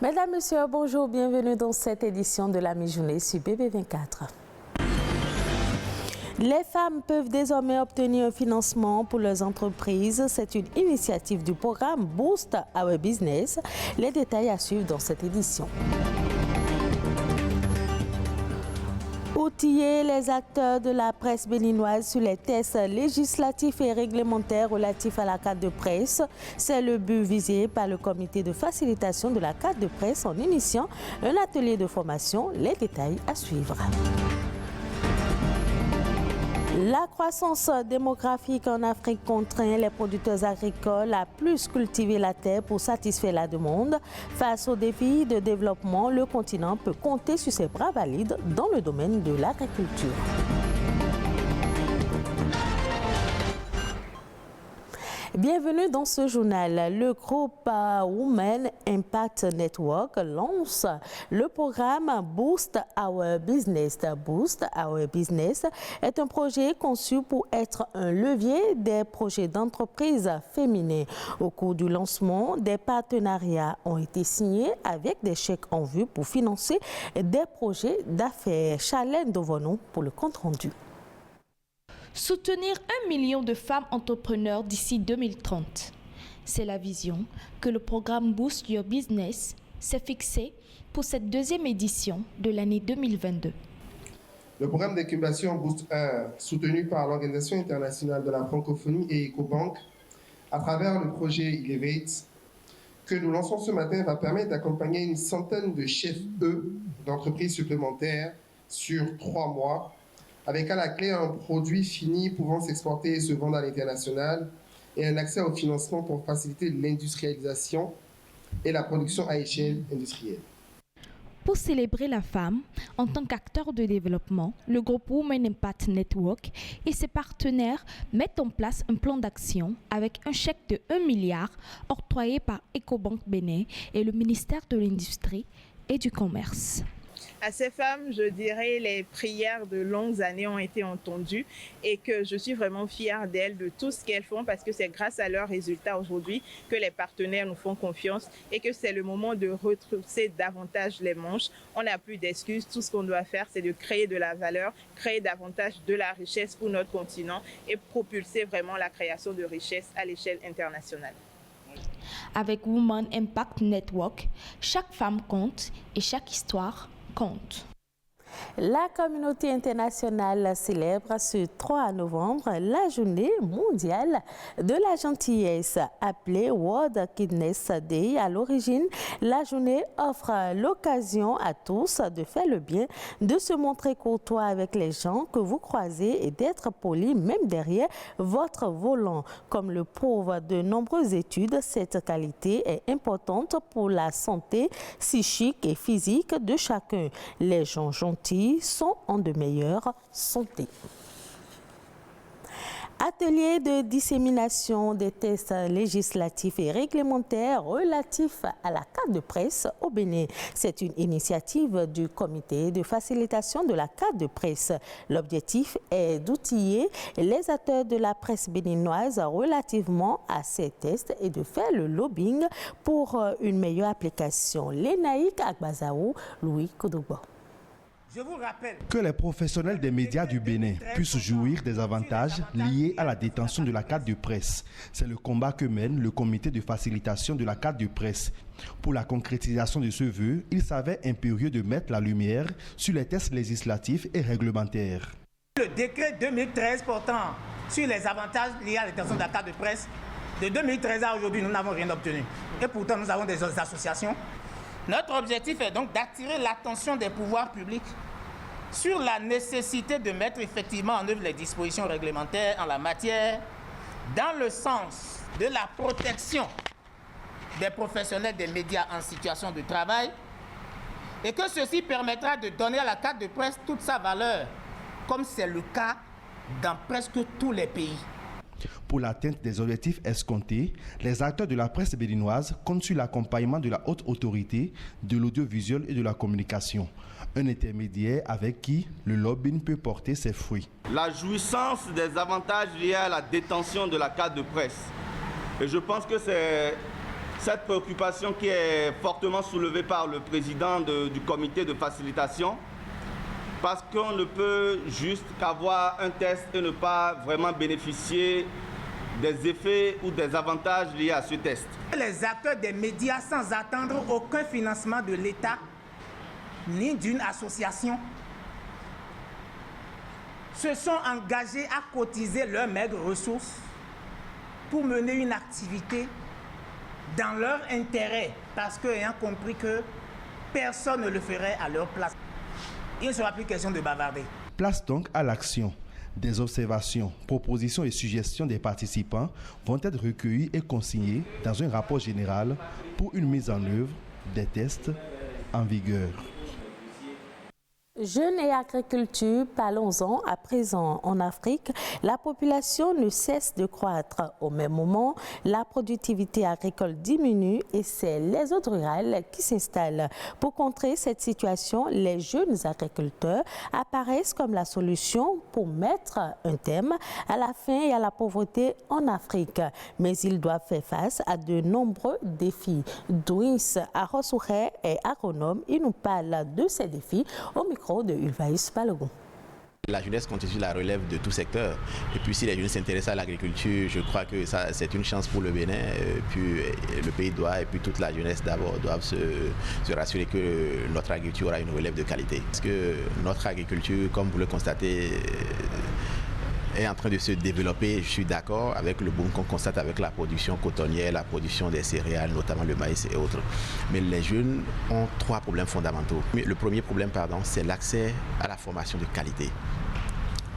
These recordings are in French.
Mesdames, Messieurs, bonjour, bienvenue dans cette édition de la mi-journée sur BB24. Les femmes peuvent désormais obtenir un financement pour leurs entreprises. C'est une initiative du programme Boost Our Business. Les détails à suivre dans cette édition. Outiller les acteurs de la presse béninoise sur les tests législatifs et réglementaires relatifs à la carte de presse. C'est le but visé par le comité de facilitation de la carte de presse en initiant un atelier de formation. Les détails à suivre. La croissance démographique en Afrique contraint les producteurs agricoles à plus cultiver la terre pour satisfaire la demande. Face aux défis de développement, le continent peut compter sur ses bras valides dans le domaine de l'agriculture. Bienvenue dans ce journal. Le groupe Women Impact Network lance le programme Boost Our Business. Boost Our Business est un projet conçu pour être un levier des projets d'entreprise féminins. Au cours du lancement, des partenariats ont été signés avec des chèques en vue pour financer des projets d'affaires. Charlène Dovonou pour le compte rendu. Soutenir 1 million de femmes entrepreneurs d'ici 2030. C'est la vision que le programme Boost Your Business s'est fixé pour cette deuxième édition de l'année 2022. Le programme d'incubation Boost 1, soutenu par l'Organisation internationale de la francophonie et EcoBank, à travers le projet Elevate, que nous lançons ce matin, va permettre d'accompagner une centaine de chefs d'entreprises supplémentaires sur 3 mois, avec à la clé un produit fini pouvant s'exporter et se vendre à l'international et un accès au financement pour faciliter l'industrialisation et la production à échelle industrielle. Pour célébrer la femme en tant qu'acteur de développement, le groupe Women Impact Network et ses partenaires mettent en place un plan d'action avec un chèque de 1 milliard octroyé par EcoBank Bénin et le ministère de l'Industrie et du Commerce. À ces femmes, je dirais, les prières de longues années ont été entendues et que je suis vraiment fière d'elles, de tout ce qu'elles font parce que c'est grâce à leurs résultats aujourd'hui que les partenaires nous font confiance et que c'est le moment de retrousser davantage les manches. On n'a plus d'excuses. Tout ce qu'on doit faire, c'est de créer de la valeur, créer davantage de la richesse pour notre continent et propulser vraiment la création de richesses à l'échelle internationale. Avec Women Impact Network, chaque femme compte et chaque histoire compte. La communauté internationale célèbre ce 3 novembre la journée mondiale de la gentillesse, appelée World Kindness Day. À l'origine, la journée offre l'occasion à tous de faire le bien, de se montrer courtois avec les gens que vous croisez et d'être poli même derrière votre volant. Comme le prouvent de nombreuses études, cette qualité est importante pour la santé psychique et physique de chacun. Les gens gentils sont en de meilleure santé. Atelier de dissémination des tests législatifs et réglementaires relatifs à la carte de presse au Bénin. C'est une initiative du comité de facilitation de la carte de presse. L'objectif est d'outiller les acteurs de la presse béninoise relativement à ces tests et de faire le lobbying pour une meilleure application. Lénaïque Agbazaou, Louis Koudouba. Je vous rappelle que les professionnels des médias du Bénin puissent jouir des avantages liés à la détention de la carte de presse. C'est le combat que mène le comité de facilitation de la carte de presse. Pour la concrétisation de ce vœu, il s'avère impérieux de mettre la lumière sur les tests législatifs et réglementaires. Le décret 2013 portant sur les avantages liés à la détention de la carte de presse, de 2013 à aujourd'hui, nous n'avons rien obtenu. Et pourtant, nous avons des associations. Notre objectif est donc d'attirer l'attention des pouvoirs publics sur la nécessité de mettre effectivement en œuvre les dispositions réglementaires en la matière dans le sens de la protection des professionnels des médias en situation de travail et que ceci permettra de donner à la carte de presse toute sa valeur, comme c'est le cas dans presque tous les pays. Pour l'atteinte des objectifs escomptés, les acteurs de la presse béninoise comptent sur l'accompagnement de la haute autorité de l'audiovisuel et de la communication, un intermédiaire avec qui le lobbying peut porter ses fruits. La jouissance des avantages liés à la détention de la carte de presse. Et je pense que Cette préoccupation qui est fortement soulevée par le président du comité de facilitation, parce qu'on ne peut juste qu'avoir un test et ne pas vraiment bénéficier des effets ou des avantages liés à ce test. Les acteurs des médias, sans attendre aucun financement de l'État ni d'une association, se sont engagés à cotiser leurs maigres ressources pour mener une activité dans leur intérêt, parce qu'ayant compris que personne ne le ferait à leur place. Il ne sera plus question de bavarder. Place donc à l'action. Des observations, propositions et suggestions des participants vont être recueillies et consignées dans un rapport général pour une mise en œuvre des tests en vigueur. Jeunes et agriculture, parlons-en à présent. En Afrique, la population ne cesse de croître. Au même moment, la productivité agricole diminue et c'est les zones rurales qui s'installent. Pour contrer cette situation, les jeunes agriculteurs apparaissent comme la solution pour mettre un terme à la faim et à la pauvreté en Afrique. Mais ils doivent faire face à de nombreux défis. Douis Arosouhe est agronome. Il nous parle de ces défis au micro de Ulvaïs Balogun. La jeunesse constitue la relève de tout secteur. Et puis si les jeunes s'intéressent à l'agriculture, je crois que ça, c'est une chance pour le Bénin. Puis le pays doit, et puis toute la jeunesse d'abord, doivent se rassurer que notre agriculture aura une relève de qualité. Parce que notre agriculture, comme vous le constatez, est en train de se développer. Je suis d'accord avec le boom qu'on constate avec la production cotonnière, la production des céréales, notamment le maïs et autres. Mais les jeunes ont trois problèmes fondamentaux. Le premier problème, c'est l'accès à la formation de qualité.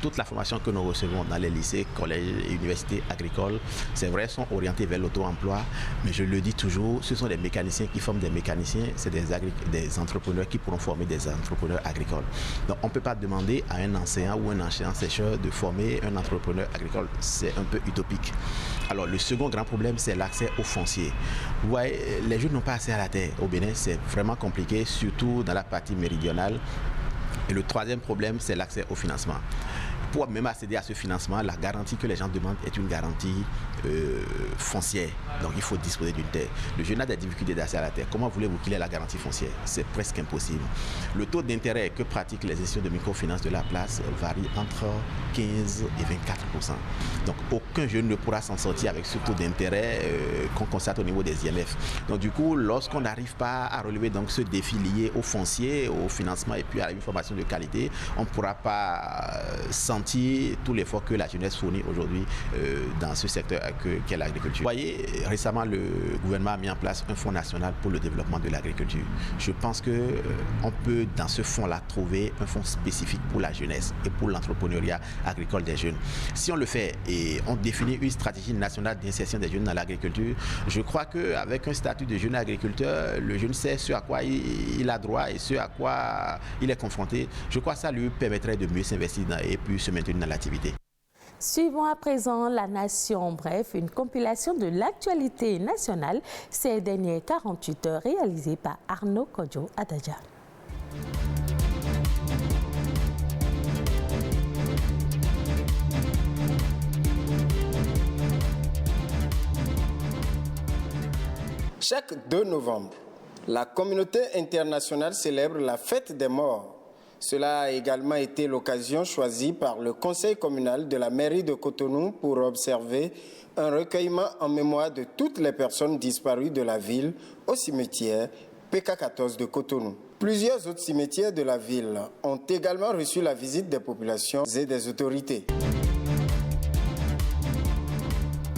Toute la formation que nous recevons dans les lycées, collèges et universités agricoles, c'est vrai, sont orientées vers l'auto-emploi, mais je le dis toujours, ce sont des mécaniciens qui forment des mécaniciens, c'est des entrepreneurs qui pourront former des entrepreneurs agricoles. Donc on ne peut pas demander à un enseignant ou un enseignant-chercheur de former un entrepreneur agricole, c'est un peu utopique. Alors le second grand problème, c'est l'accès au foncier. Vous voyez, les jeunes n'ont pas accès à la terre. Au Bénin, c'est vraiment compliqué, surtout dans la partie méridionale. Et le troisième problème, c'est l'accès au financement. Pour même accéder à ce financement, la garantie que les gens demandent est une garantie foncière. Donc il faut disposer d'une terre. Le jeune a des difficultés d'accès à la terre. Comment voulez-vous qu'il ait la garantie foncière? C'est presque impossible. Le taux d'intérêt que pratiquent les institutions de microfinance de la place varie entre 15 et 24%. Donc aucun jeune ne pourra s'en sortir avec ce taux d'intérêt qu'on constate au niveau des IMF. Donc du coup, lorsqu'on n'arrive pas à relever donc, ce défi lié au foncier, au financement et puis à une formation de qualité, on ne pourra pas sentir tout l'effort que la jeunesse fournit aujourd'hui dans ce secteur qu'est l'agriculture. Vous voyez, récemment, le gouvernement a mis en place un fonds national pour le développement de l'agriculture. Je pense qu'on peut, dans ce fonds-là, trouver un fonds spécifique pour la jeunesse et pour l'entrepreneuriat agricole des jeunes. Si on le fait et on définit une stratégie nationale d'insertion des jeunes dans l'agriculture, je crois qu'avec un statut de jeune agriculteur, le jeune sait ce à quoi il a droit et ce à quoi il est confronté. Je crois que ça lui permettrait de mieux s'investir et puis se maintenir dans l'activité. Suivons à présent La Nation, bref, une compilation de l'actualité nationale ces dernières 48 heures réalisée par Arnaud Kodjo Adadja. Chaque 2 novembre, la communauté internationale célèbre la fête des morts. Cela a également été l'occasion choisie par le conseil communal de la mairie de Cotonou pour observer un recueillement en mémoire de toutes les personnes disparues de la ville au cimetière PK14 de Cotonou. Plusieurs autres cimetières de la ville ont également reçu la visite des populations et des autorités.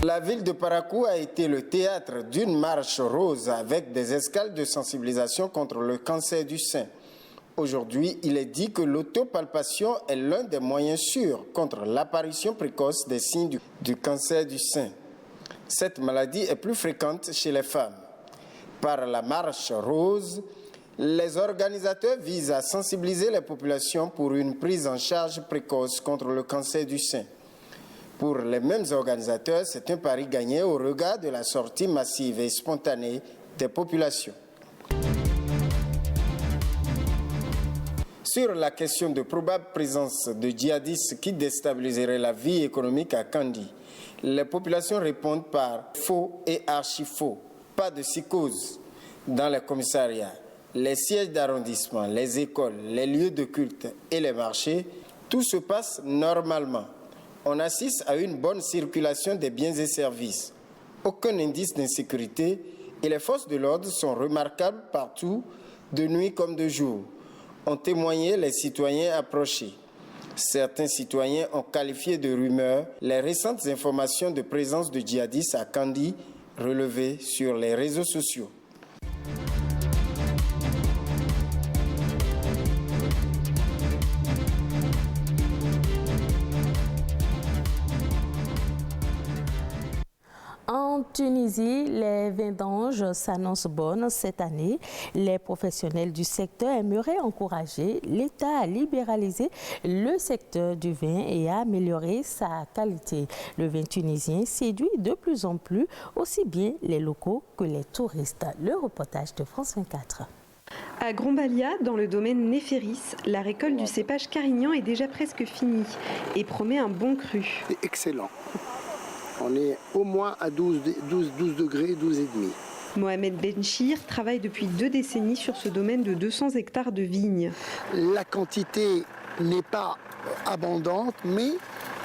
La ville de Parakou a été le théâtre d'une marche rose avec des escales de sensibilisation contre le cancer du sein. Aujourd'hui, il est dit que l'autopalpation est l'un des moyens sûrs contre l'apparition précoce des signes du cancer du sein. Cette maladie est plus fréquente chez les femmes. Par la marche rose, les organisateurs visent à sensibiliser les populations pour une prise en charge précoce contre le cancer du sein. Pour les mêmes organisateurs, c'est un pari gagné au regard de la sortie massive et spontanée des populations. Sur la question de probable présence de djihadistes qui déstabiliseraient la vie économique à Kandi, les populations répondent par faux et archi-faux. pas de psychose dans les commissariats, les sièges d'arrondissement, les écoles, les lieux de culte et les marchés. Tout se passe normalement. On assiste à une bonne circulation des biens et services. Aucun indice d'insécurité et les forces de l'ordre sont remarquables partout, de nuit comme de jour, ont témoigné les citoyens approchés. Certains citoyens ont qualifié de rumeurs les récentes informations de présence de djihadistes à Kandi relevées sur les réseaux sociaux. En Tunisie, les vendanges s'annoncent bonnes cette année. Les professionnels du secteur aimeraient encourager l'État à libéraliser le secteur du vin et à améliorer sa qualité. Le vin tunisien séduit de plus en plus aussi bien les locaux que les touristes. Le reportage de France 24. À Grombalia, dans le domaine Néféris, la récolte du cépage Carignan est déjà presque finie et promet un bon cru. C'est excellent. On est au moins à 12 degrés, 12,5. Mohamed Benchir travaille depuis 2 décennies sur ce domaine de 200 hectares de vignes. La quantité n'est pas abondante, mais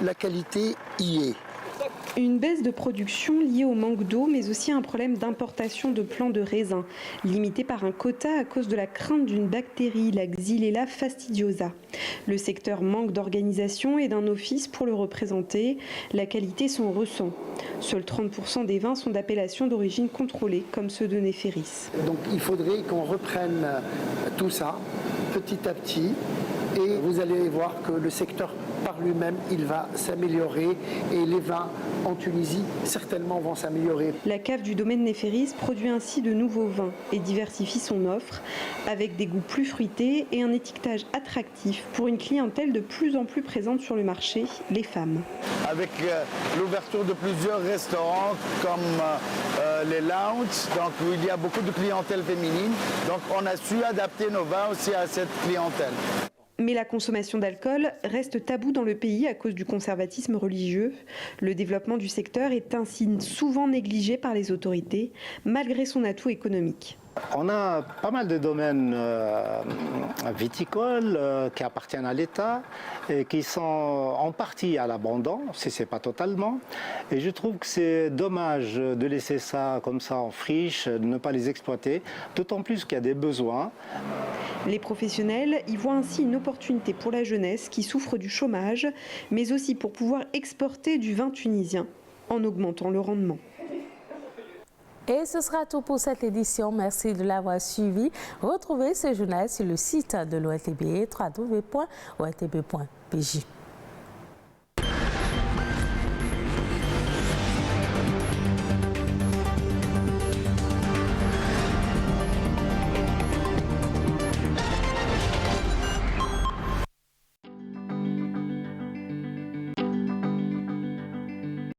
la qualité y est. Une baisse de production liée au manque d'eau, mais aussi un problème d'importation de plants de raisin, limité par un quota à cause de la crainte d'une bactérie, la Xylella fastidiosa. Le secteur manque d'organisation et d'un office pour le représenter. La qualité s'en ressent. Seuls 30% des vins sont d'appellation d'origine contrôlée, comme ceux de Néféris. Donc il faudrait qu'on reprenne tout ça petit à petit. Et vous allez voir que le secteur par lui-même, il va s'améliorer et les vins en Tunisie certainement vont s'améliorer. La cave du domaine Néféris produit ainsi de nouveaux vins et diversifie son offre avec des goûts plus fruités et un étiquetage attractif pour une clientèle de plus en plus présente sur le marché, les femmes. Avec l'ouverture de plusieurs restaurants comme les lounges, donc où il y a beaucoup de clientèle féminine, donc on a su adapter nos vins aussi à cette clientèle. Mais la consommation d'alcool reste tabou dans le pays à cause du conservatisme religieux. Le développement du secteur est ainsi souvent négligé par les autorités, malgré son atout économique. On a pas mal de domaines viticoles qui appartiennent à l'État et qui sont en partie à l'abandon, si ce n'est pas totalement. Et je trouve que c'est dommage de laisser ça comme ça en friche, de ne pas les exploiter, d'autant plus qu'il y a des besoins. Les professionnels y voient ainsi une opportunité pour la jeunesse qui souffre du chômage, mais aussi pour pouvoir exporter du vin tunisien en augmentant le rendement. Et ce sera tout pour cette édition. Merci de l'avoir suivi. Retrouvez ce journal sur le site de l'ORTB, www.ortb.pj.